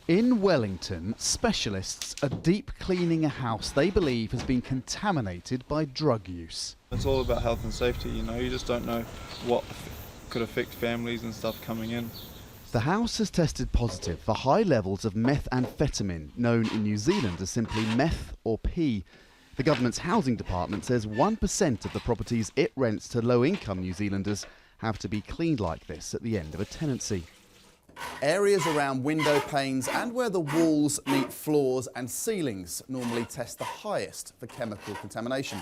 In Wellington, specialists are deep cleaning a house they believe has been contaminated by drug use. It's all about health and safety, you just don't know what could affect families and stuff coming in. The house has tested positive for high levels of methamphetamine, known in New Zealand as simply meth or P. The government's housing department says 1% of the properties it rents to low-income New Zealanders have to be cleaned like this at the end of a tenancy. Areas around window panes and where the walls meet floors and ceilings normally test the highest for chemical contamination.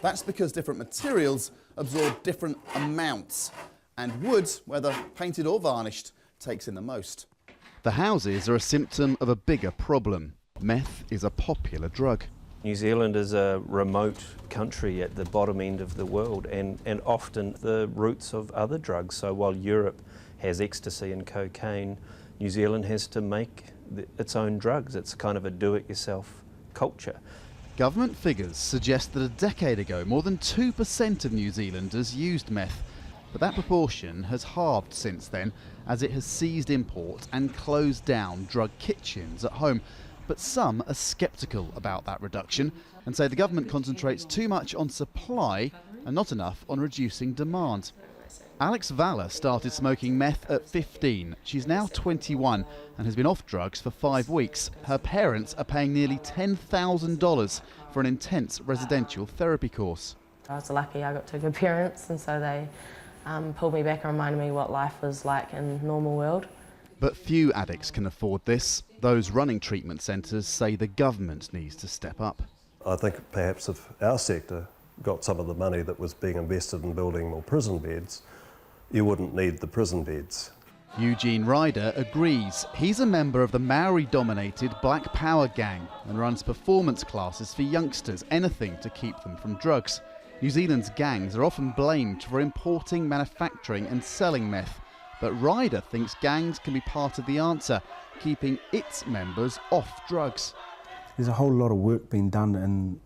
That's because different materials absorb different amounts, and wood, whether painted or varnished, takes in the most. The houses are a symptom of a bigger problem. Meth is a popular drug. New Zealand is a remote country at the bottom end of the world and often the roots of other drugs. So while Europe has ecstasy and cocaine, New Zealand has to make its own drugs. It's kind of a do-it-yourself culture. Government figures suggest that a decade ago more than 2% of New Zealanders used meth, but that proportion has halved since then as it has ceased import and closed down drug kitchens at home. But some are sceptical about that reduction and say the government concentrates too much on supply and not enough on reducing demand. Alex Valla started smoking meth at 15. She's now 21 and has been off drugs for 5 weeks. Her parents are paying nearly $10,000 for an intense residential therapy course. I was lucky I got two good parents, and so they pulled me back and reminded me what life was like in the normal world. But few addicts can afford this. Those running treatment centres say the government needs to step up. I think perhaps if our sector got some of the money that was being invested in building more prison beds, you wouldn't need the prison beds. Eugene Ryder agrees. He's a member of the Maori-dominated Black Power gang and runs performance classes for youngsters, anything to keep them from drugs. New Zealand's gangs are often blamed for importing, manufacturing and selling meth. But Ryder thinks gangs can be part of the answer, keeping its members off drugs. There's a whole lot of work being done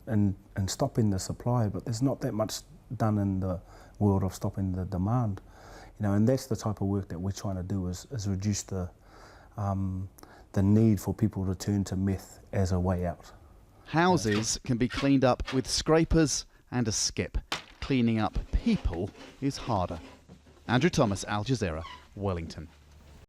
in stopping the supply, but there's not that much done in the world of stopping the demand. And that's the type of work that we're trying to do is reduce the need for people to turn to meth as a way out. Houses can be cleaned up with scrapers and a skip. Cleaning up people is harder. Andrew Thomas, Al Jazeera, Wellington.